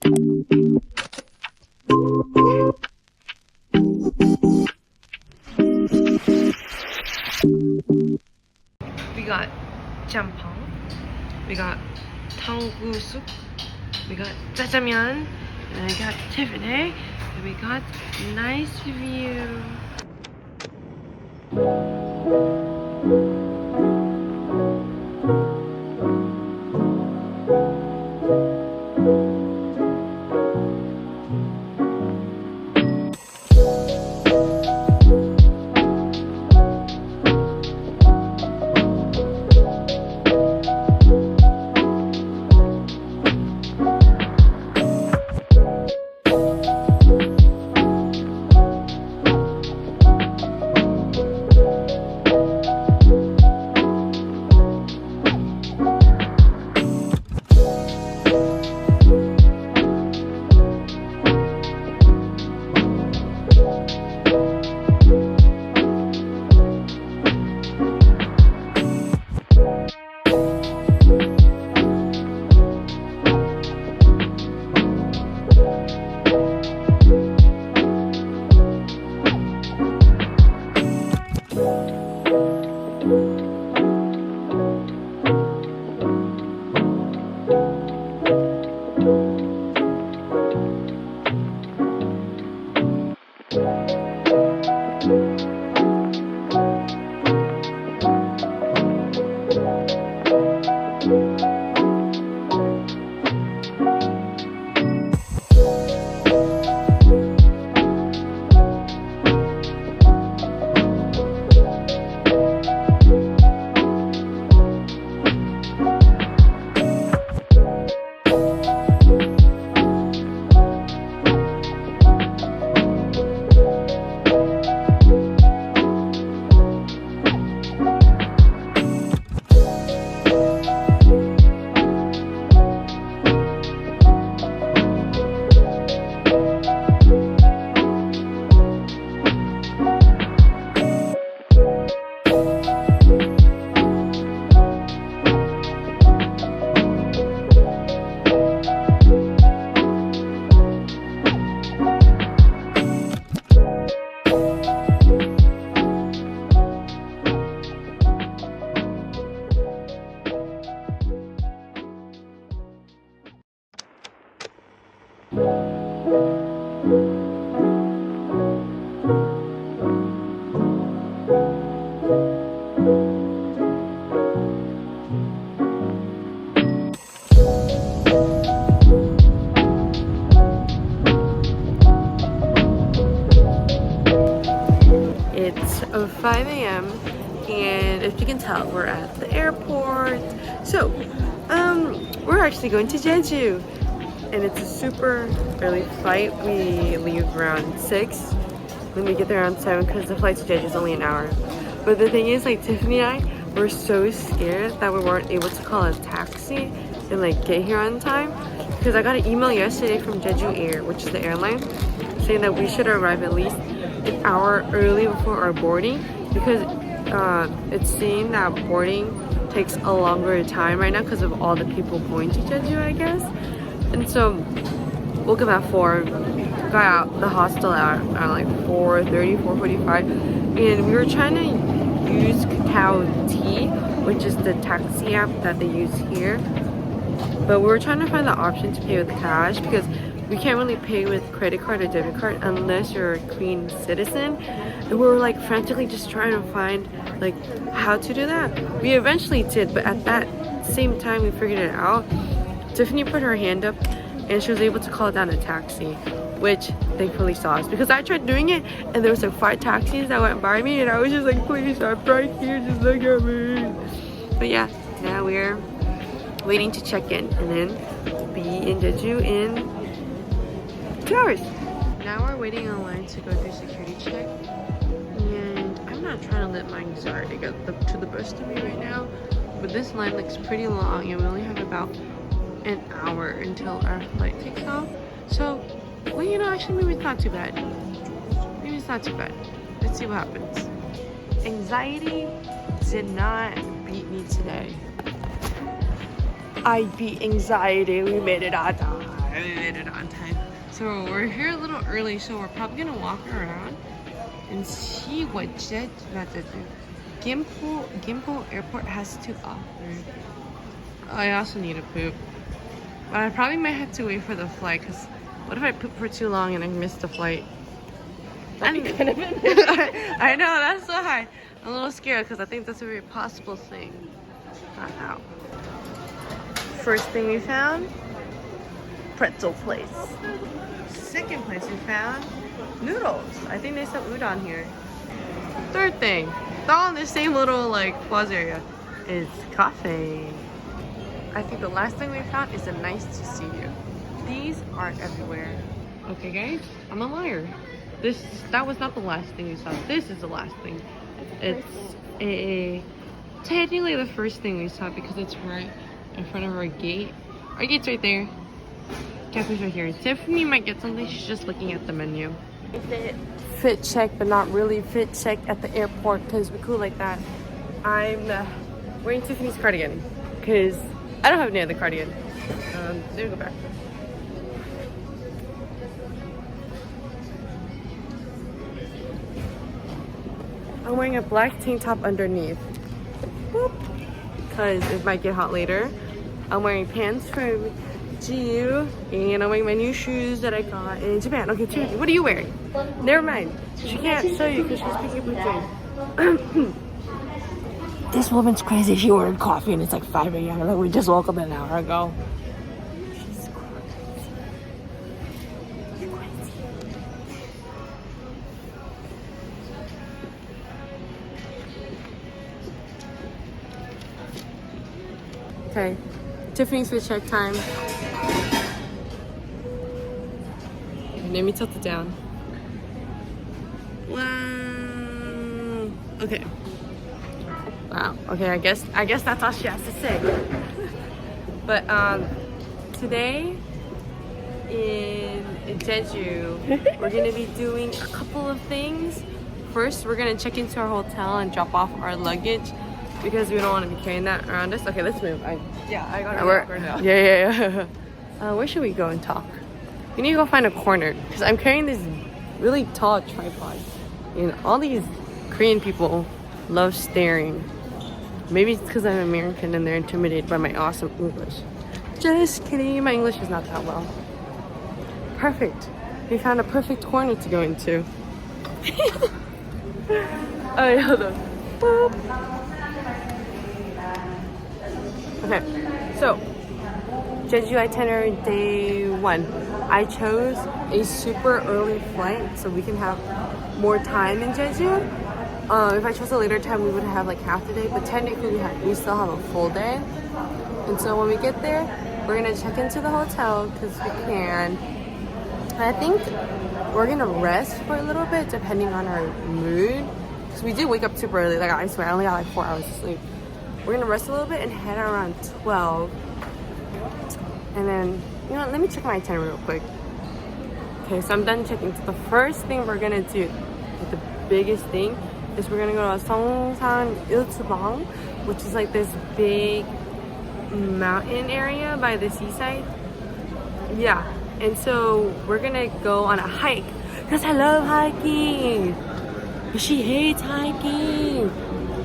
We got jampong, we got tonggusuk, we got jjajangmyeon, and I got Tiffany, and we got nice view. It's 5 a.m. and if you can tell, we're at the airport. So, we're actually going to Jeju, and it's a super early flight. We leave around 6, then we get there around 7 because the flight to Jeju is only an hour. But the thing is, like, Tiffany and I were so scared that we weren't able to call a taxi and like get here on time, because I got an email yesterday from Jeju Air, which is the airline, saying that we should arrive at least an hour early before our boarding, because it's saying that boarding takes a longer time right now because of all the people going to Jeju, I guess. And so woke up at 4, got out the hostel at like 4:30, 4:45, and we were trying to use Kakao T, which is the taxi app that they use here, but we were trying to find the option to pay with cash because we can't really pay with credit card or debit card unless you're a Korean citizen. And we were like frantically just trying to find like how to do that. We eventually did, but at that same time we figured it out. Tiffany put her hand up and she was able to call down a taxi, which thankfully saw us, because I tried doing it and there was like 5 taxis that went by me and I was just like, please stop right here, just look at me. But yeah, now we're waiting to check in and then be in Jeju in 2 hours. Now we're waiting in line to go through security check, and I'm not trying to let my anxiety get to the best of me right now, but this line looks pretty long and we only have about an hour until our flight takes off. So, well, you know, actually maybe it's not too bad. Maybe it's not too bad. Let's see what happens. Anxiety did not beat me today. I beat anxiety. We made it on time. we made it on time. So we're here a little early, so we're probably gonna walk around and see what Gimpo Airport has to offer. I also need a poop. But I probably might have to wait for the flight, because what if I poop for too long and I miss the flight? I know, that's so high. I'm a little scared because I think that's a very possible thing. Ow. First thing we found, pretzel place. Second place we found, noodles. I think they sell udon here. Third thing, all in the same little like plaza area, is coffee. I think the last thing we found is a nice to see you. These are everywhere. Okay guys, I'm a liar. That was not the last thing we saw. This is the last thing. It's technically the first thing we saw because it's right in front of our gate. Our gate's right there. Cafe's right here. Tiffany might get something. She's just looking at the menu. Fit check, but not really fit check at the airport because we're cool like that. I'm wearing Tiffany's cardigan because I don't have any other cardigan. Let me go back. I'm wearing a black tank top underneath. Because it might get hot later. I'm wearing pants from Jeju. And I'm wearing my new shoes that I got in Japan. Okay, Tiffany, what are you wearing? Never mind. She can't show you because she's picking up her drink. This woman's crazy. She ordered coffee and it's like 5 a.m. Like we just woke up an hour ago. She's crazy. Okay, Tiffany's fit check time. Let me tilt it down. Wow. Okay. Wow. Okay, I guess that's all she has to say. But today in Jeju, we're gonna be doing a couple of things. First, we're gonna check into our hotel and drop off our luggage because we don't want to be carrying that around us. Okay, let's move. I gotta walk right now. Yeah. Where should we go and talk? We need to go find a corner because I'm carrying this really tall tripod, and all these Korean people love staring. Maybe it's because I'm American and they're intimidated by my awesome English. Just kidding, my English is not that well. Perfect. We found a perfect corner to go into. Alright, hold on. Boop. Okay, so Jeju itinerary day 1. I chose a super early flight so we can have more time in Jeju. If I chose a later time, we would have like half the day, but technically we still have a full day. And so when we get there, we're gonna check into the hotel because we can. And I think we're gonna rest for a little bit depending on our mood. Because we did wake up super early. Like I swear, I only got like 4 hours of sleep. We're gonna rest a little bit and head out around 12. And then, you know, let me check my itinerary real quick. Okay, so I'm done checking. So the first thing we're gonna do, like the biggest thing, is we're gonna go to Seongsan Ilchulbong, which is like this big mountain area by the seaside. Yeah, and so we're gonna go on a hike because I love hiking. She hates hiking,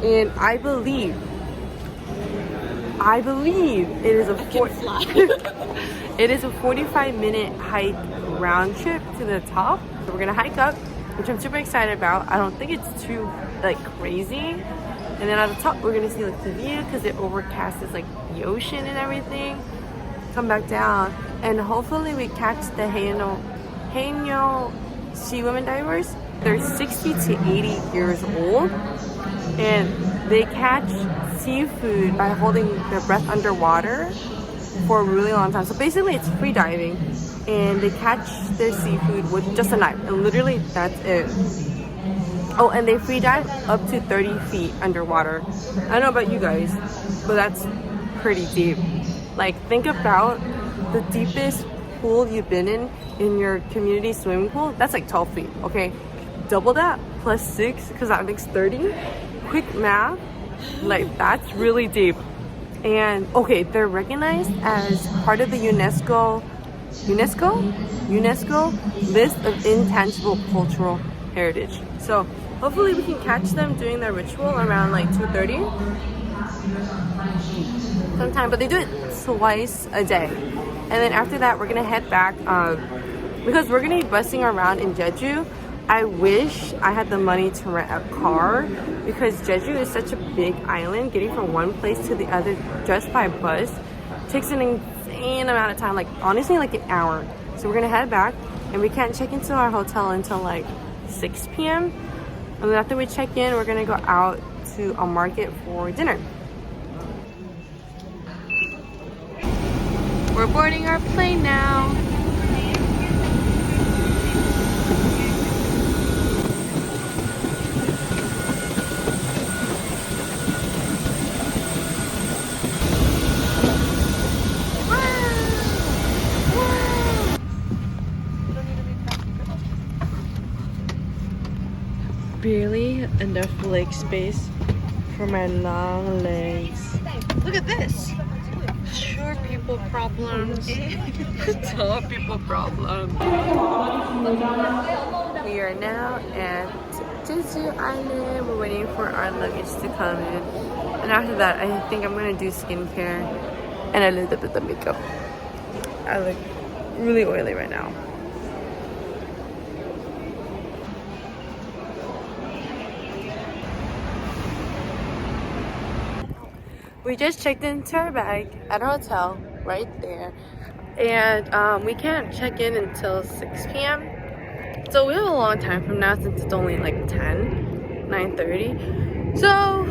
and I believe it is it is a 45-minute hike round trip to the top. So we're gonna hike up, which I'm super excited about. I don't think it's too like crazy. And then at the top we're gonna see like the view because it overcasts like the ocean and everything. Come back down and hopefully we catch the Haenyeo sea women divers. They're 60 to 80 years old and they catch seafood by holding their breath underwater for a really long time. So basically it's free diving and they catch their seafood with just a knife and literally that's it. Oh, and they free dive up to 30 feet underwater. I don't know about you guys, but that's pretty deep. Like think about the deepest pool you've been in your community swimming pool. That's like 12 feet, okay? Double that plus 6 because that makes 30. Quick math, like that's really deep. And okay, they're recognized as part of the UNESCO UNESCO list of intangible cultural heritage. So hopefully we can catch them doing their ritual around like 2:30 sometime, but they do it twice a day. And then after that we're gonna head back because we're gonna be busing around in Jeju. I wish I had the money to rent a car because Jeju is such a big island. Getting from one place to the other just by bus takes an insane amount of time, like honestly like an hour. So we're gonna head back and we can't check into our hotel until like 6 p.m. And then after we check in, we're gonna go out to a market for dinner. We're boarding our plane now. Barely enough leg space for my long legs. Look at this. Short people problems. Tall people problems. We are now at Jeju Island. We're waiting for our luggage to come in. And after that, I think I'm gonna do skincare and a little bit of makeup. I look really oily right now. We just checked into our bag at our hotel right there, and we can't check in until 6 p.m. So we have a long time from now since it's only like 9:30. So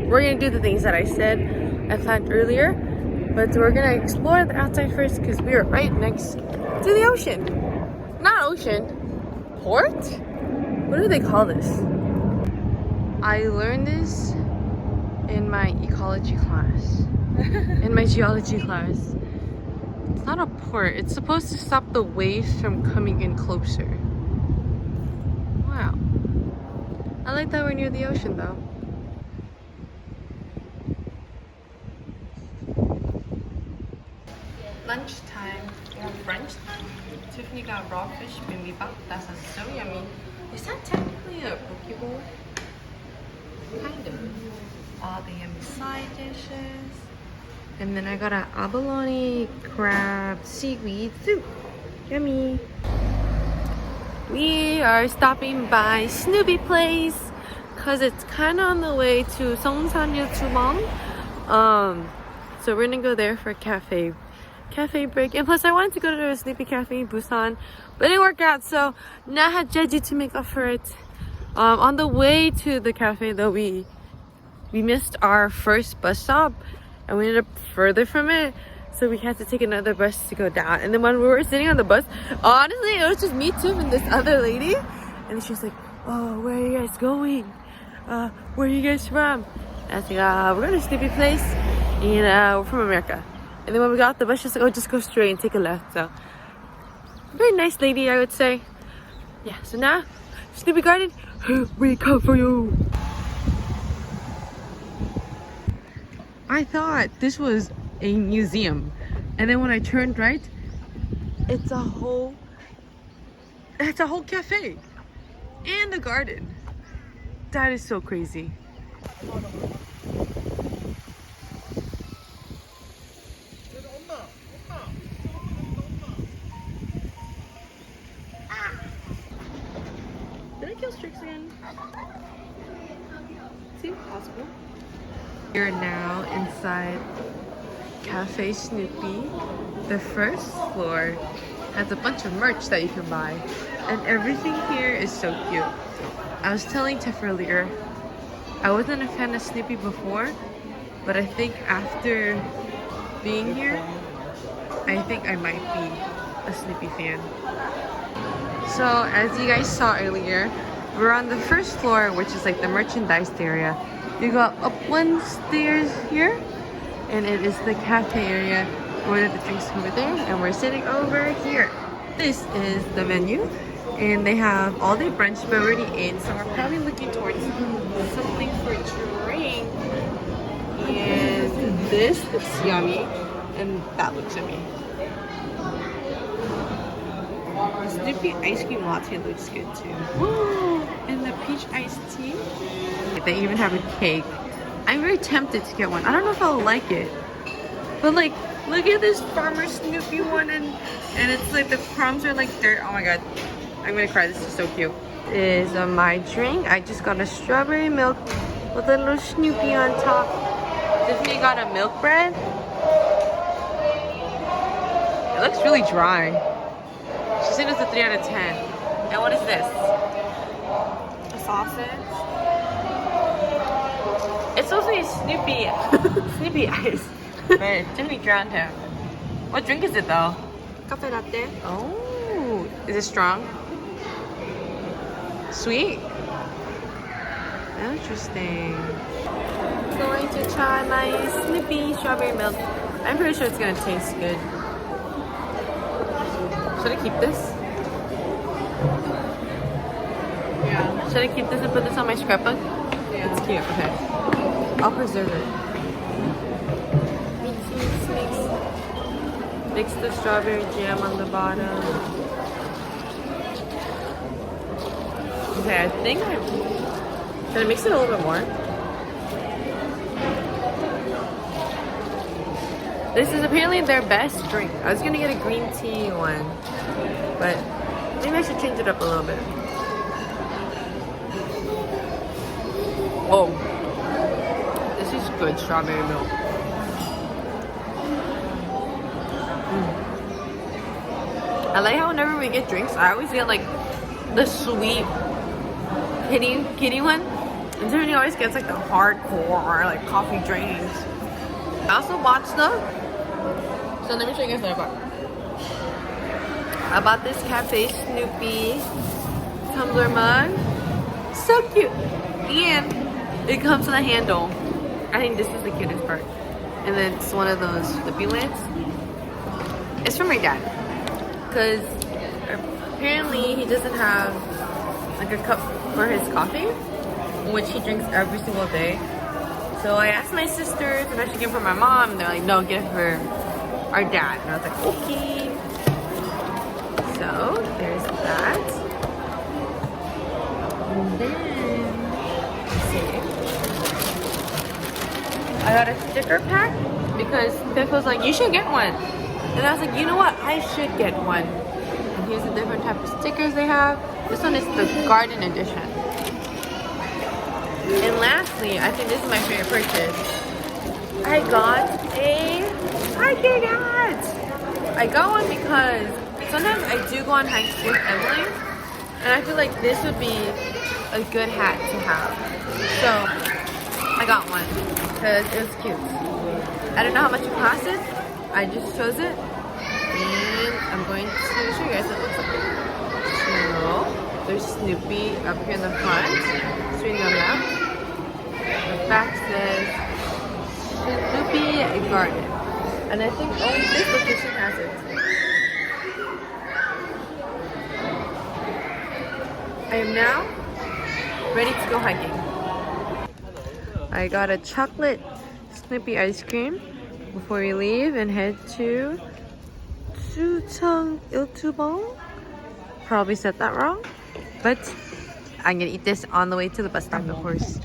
we're gonna do the things that I said I planned earlier, but we're gonna explore the outside first because we are right next to the ocean. Not ocean, port? What do they call this? I learned this in my ecology class, in my geology class. It's not a port. It's supposed to stop the waves from coming in closer. Wow. I like that we're near the ocean though. Lunchtime. We have brunch time. Tiffany got raw fish bibimbap. That sounds so yummy. Is that technically a poke bowl? Kind of. All the yummy side dishes. And then I got an abalone crab seaweed soup. Yummy. We are stopping by Snoopy place because it's kind of on the way to Seongsan Ilchulbong. So we're gonna go there for a cafe break. And plus I wanted to go to a Snoopy cafe in Busan, but it didn't work out. So now I had Jeju to make up for it. On the way to the cafe though, we missed our first bus stop and we ended up further from it, so we had to take another bus to go down. And then when we were sitting on the bus, honestly it was just me, Tiff, and this other lady, and she was like, oh, where are you guys going? Where are you guys from? And I was like, we're going to Snoopy place and we're from America. And then when we got off the bus, she was like, oh, just go straight and take a left. So very nice lady, I would say. Yeah, so now Snoopy Garden, we come for you. I thought this was a museum, and then when I turned right, it's a whole cafe and a garden. That is so crazy. Did I kill Strix again? Seems possible. We're now inside Cafe Snoopy. The first floor has a bunch of merch that you can buy, and everything here is so cute. I was telling Tiff earlier, I wasn't a fan of Snoopy before, but I think after being here, I think I might be a Snoopy fan. So as you guys saw earlier, we're on the first floor, which is like the merchandise area. You go up one stairs here, and it is the cafe area. Order the drinks over there, and we're sitting over here. This is the menu, and they have all their brunch but already in, so we're probably looking towards something for drink. And this looks yummy, and that looks yummy. The Snoopy ice cream latte looks good too. And the peach iced tea. They even have a cake. I'm very tempted to get one. I don't know if I'll like it. But like, look at this Farmer Snoopy one, and it's like the crumbs are like dirt. Oh my god. I'm gonna cry. This is so cute. This is my drink. I just got a strawberry milk with a little Snoopy on top. Tiffany got a milk bread. It looks really dry. She said it's a 3 out of 10. And what is this? A sausage. It's supposed to be Snoopy. Snoopy ice. But Jimmy drowned him. What drink is it though? Cafe latte. Oh, is it strong? Sweet? Interesting. Going to try my Snoopy strawberry milk. I'm pretty sure it's gonna taste good. Should I keep this? Yeah. Should I keep this and put this on my scrapbook? Yeah. It's cute, okay. I'll preserve it. Mix the strawberry jam on the bottom. Okay, I think should I mix it a little bit more? This is apparently their best drink. I was gonna get a green tea one, but maybe I should change it up a little bit. Oh, this is good strawberry milk. I like how whenever we get drinks, I always get like the sweet kitty one. And Tiffany always gets like the hardcore like coffee drinks. I also bought stuff. So let me show you guys what I bought. I bought this Cafe Snoopy tumbler mug. So cute. And it comes with a handle. I think this is the cutest part. And then it's one of those flippy lids. It's from my dad. Because apparently he doesn't have like a cup for his coffee, which he drinks every single day. So I asked my sisters if I should get it for my mom, and they're like, no, get it for our dad. And I was like, okay. So there's that. And then, let's see. I got a sticker pack because Tiff was like, you should get one. And I was like, you know what? I should get one. And here's the different type of stickers they have. This one is the garden edition. And lastly, I think this is my favorite purchase. I got a hiking hat. I got one because sometimes I do go on hikes with Emily, and I feel like this would be a good hat to have. So I got one because it was cute. I don't know how much it costed. I just chose it, and I'm going to show you guys what it looks like. So there's Snoopy up here in the front, straight on that. The back says Snoopy Garden, and I think only this location has it. I am now ready to go hiking. I got a chocolate Snoopy ice cream before we leave and head to Ilchulbong. Probably said that wrong, but I'm gonna eat this on the way to the bus stop, of course.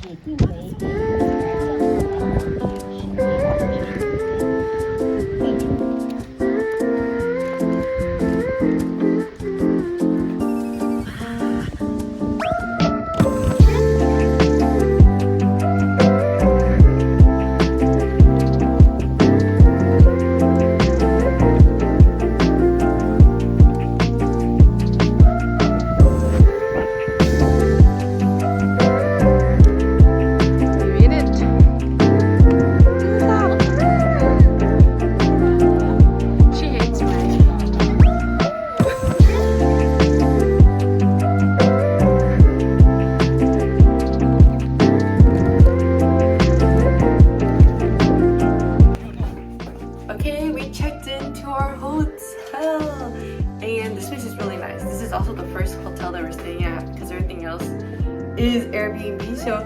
Is Airbnb, so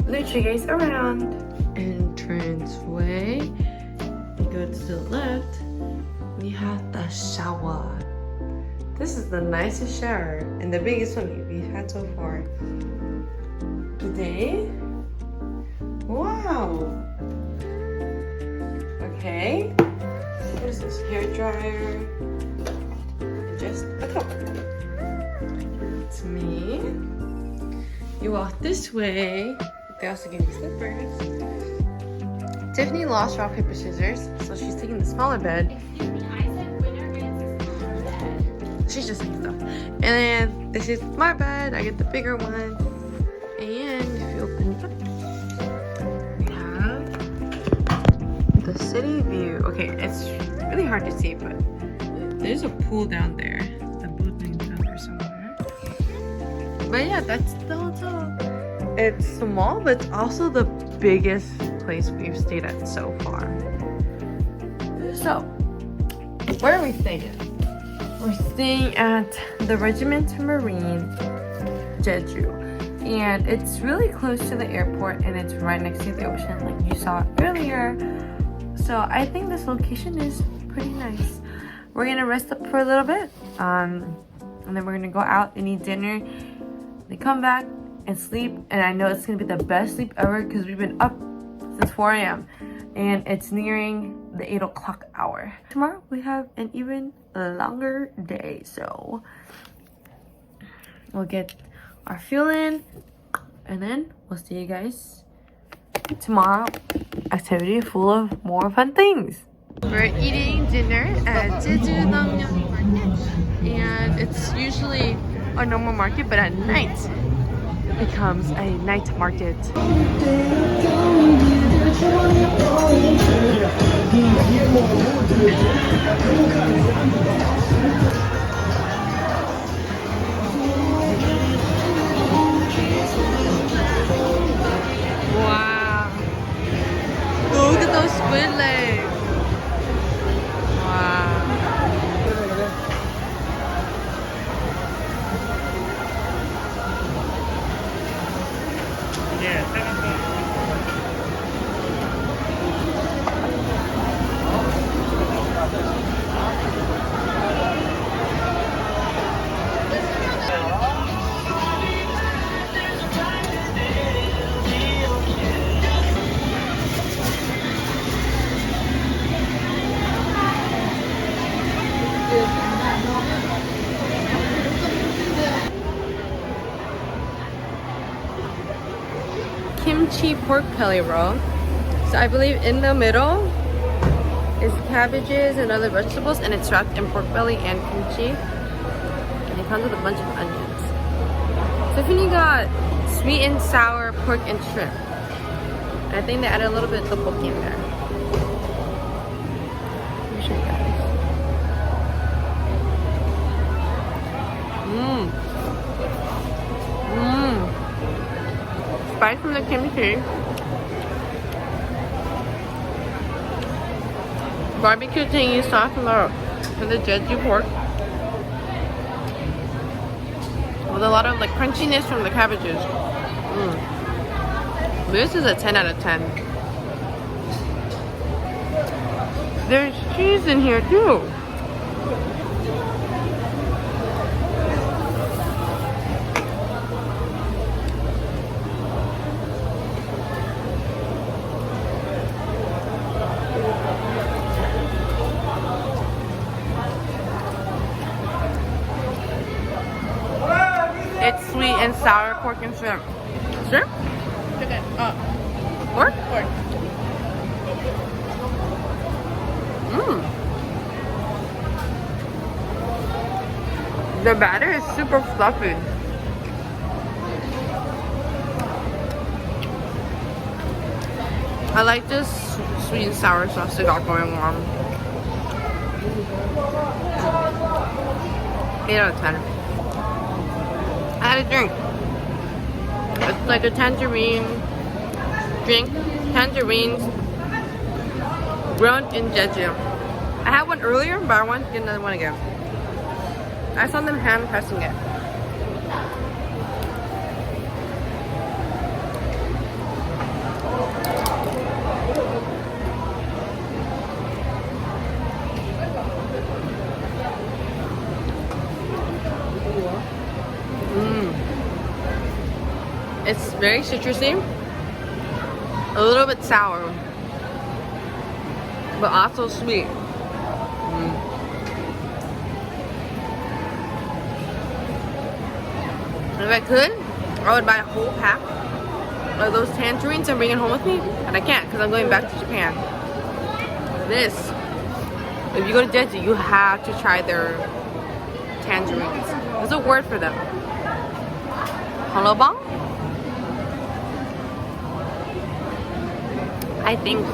let me show you guys around. Entrance way. You go to the left, we have the shower. This is the nicest shower and the biggest one we've had so far. Today? Wow! Okay. What is this? Hair dryer. And just a cup. It's me. You walk this way. They also give you slippers. Tiffany lost rock, paper, scissors, so she's taking the smaller bed. Excuse me, I said winner gets a smaller bed. She's just saying stuff. And then this is my bed. I get the bigger one. And if you open it up, we have the city view. Okay, it's really hard to see, but there's a pool down there. The building down there somewhere. But yeah, that's the hotel. It's small, but it's also the biggest place we've stayed at so far. So, where are we staying? We're staying at the Regiment Marine Jeju. And it's really close to the airport and it's right next to the ocean like you saw earlier. So I think this location is pretty nice. We're gonna rest up for a little bit. And then we're gonna go out and eat dinner. Then come back and sleep. And I know it's gonna be the best sleep ever because we've been up since 4 a.m. and it's nearing the 8 o'clock hour. Tomorrow we have an even longer day, so we'll get our fuel in and then we'll see you guys tomorrow. Activity full of more fun things. We're eating dinner at Jeju Market, and it's usually a normal market, but at night it becomes a night market. Wow. Look at those squid legs. Wow. Kimchi pork belly roll. So I believe in the middle is cabbages and other vegetables, and it's wrapped in pork belly and kimchi. And it comes with a bunch of onions. Tiffany got sweet and sour pork and shrimp. And I think they added a little bit of tteokbokki in there. Let me show you guys. Spice from the kimchi. Barbecue tangy sauce from the Jeju pork. With a lot of like crunchiness from the cabbages. This is a 10 out of 10. There's cheese in here too. It's sweet and sour pork and shrimp. Shrimp? Chicken. Pork? Pork. The batter is super fluffy. I like this sweet and sour sauce they got going on. 8 out of 10. I had a drink. It's like a tangerine drink. Tangerines grown in Jeju. I had one earlier, but I want to get another one again. I saw them hand pressing it. It's very citrusy, a little bit sour, but also sweet. If I could, I would buy a whole pack of those tangerines and bring it home with me, but I can't because I'm going back to Japan. This, if you go to Jeju, you have to try their tangerines. There's a word for them. Ilchulbong? I think